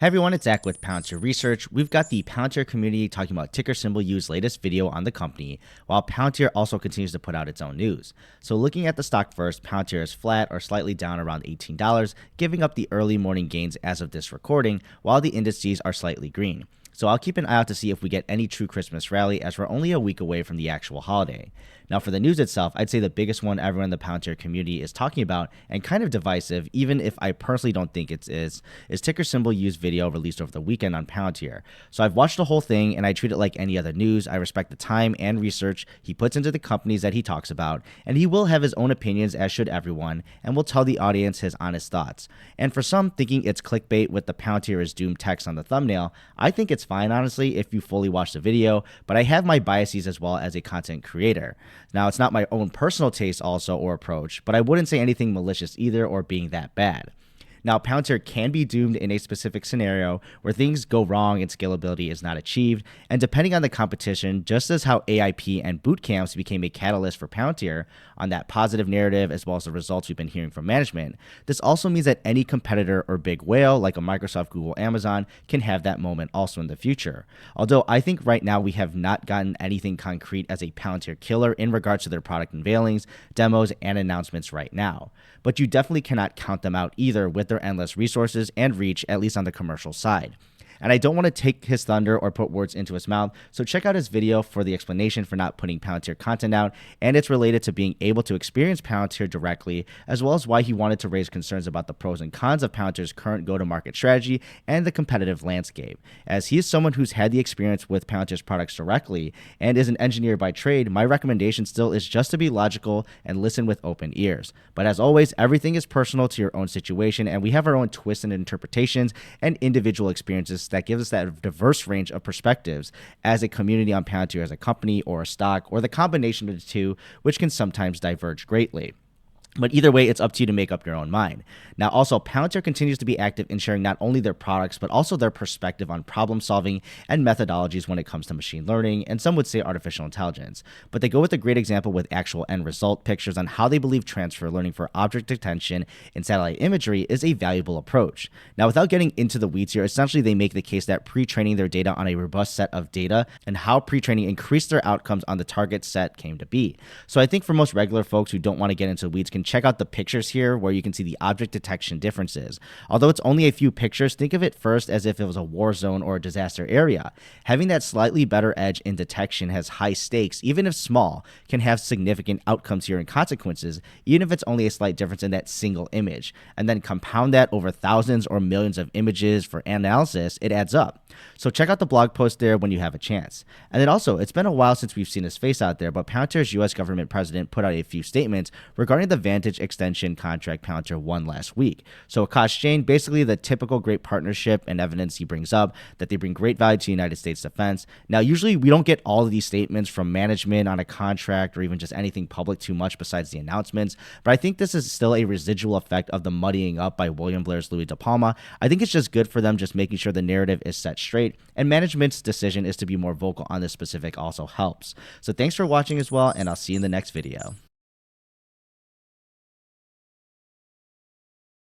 Hey everyone, it's Zach with Palantir Research. We've got the Palantir community talking about ticker symbol U's latest video on the company, while Palantir also continues to put out its own news. So looking at the stock first, Palantir is flat or slightly down around $18, giving up the early morning gains as of this recording, while the indices are slightly green. So I'll keep an eye out to see if we get any true Christmas rally, as we're only a week away from the actual holiday. Now for the news itself, I'd say the biggest one everyone in the Palantir community is talking about, and kind of divisive, even if I personally don't think it is ticker symbol U's video released over the weekend on Palantir. So I've watched the whole thing, and I treat it like any other news. I respect the time and research he puts into the companies that he talks about, and he will have his own opinions, as should everyone, and will tell the audience his honest thoughts. And for some, thinking it's clickbait with the Palantir is doomed text on the thumbnail, I think it's fine, honestly, if you fully watch the video, but I have my biases as well as a content creator. Now, it's not my own personal taste also or approach, but I wouldn't say anything malicious either or being that bad. Now, Palantir can be doomed in a specific scenario where things go wrong and scalability is not achieved, and depending on the competition, just as how AIP and boot camps became a catalyst for Palantir on that positive narrative as well as the results we've been hearing from management, this also means that any competitor or big whale like a Microsoft, Google, Amazon can have that moment also in the future. Although I think right now we have not gotten anything concrete as a Palantir killer in regards to their product unveilings, demos, and announcements right now. But you definitely cannot count them out either with their endless resources and reach, at least on the commercial side. And I don't want to take his thunder or put words into his mouth, so check out his video for the explanation for not putting Palantir content out, and it's related to being able to experience Palantir directly, as well as why he wanted to raise concerns about the pros and cons of Palantir's current go-to-market strategy and the competitive landscape. As he is someone who's had the experience with Palantir's products directly and is an engineer by trade, my recommendation still is just to be logical and listen with open ears. But as always, everything is personal to your own situation, and we have our own twists and interpretations and individual experiences that gives us that diverse range of perspectives as a community on Palantir as a company or a stock, or the combination of the two, which can sometimes diverge greatly. But either way, it's up to you to make up your own mind. Now, also, Palantir continues to be active in sharing not only their products, but also their perspective on problem solving and methodologies when it comes to machine learning, and some would say artificial intelligence. But they go with a great example with actual end result pictures on how they believe transfer learning for object detection in satellite imagery is a valuable approach. Now, without getting into the weeds here, essentially they make the case that pre-training their data on a robust set of data and how pre-training increased their outcomes on the target set came to be. So I think for most regular folks who don't want to get into the weeds can check out the pictures here where you can see the object detection differences. Although it's only a few pictures, think of it first as if it was a war zone or a disaster area. Having that slightly better edge in detection has high stakes, even if small, can have significant outcomes here and consequences, even if it's only a slight difference in that single image. And then compound that over thousands or millions of images for analysis, it adds up. So check out the blog post there when you have a chance. And then also, it's been a while since we've seen his face out there, but Palantir's US government president put out a few statements regarding the Vantage extension contract Palantir won last week. So Akash Jain, basically the typical great partnership and evidence he brings up, that they bring great value to the United States defense. Now, usually we don't get all of these statements from management on a contract or even just anything public too much besides the announcements, but I think this is still a residual effect of the muddying up by William Blair's Louis De Palma. I think it's just good for them just making sure the narrative is set straight, and management's decision is to be more vocal on this specific also helps. So thanks for watching as well, and I'll see you in the next video.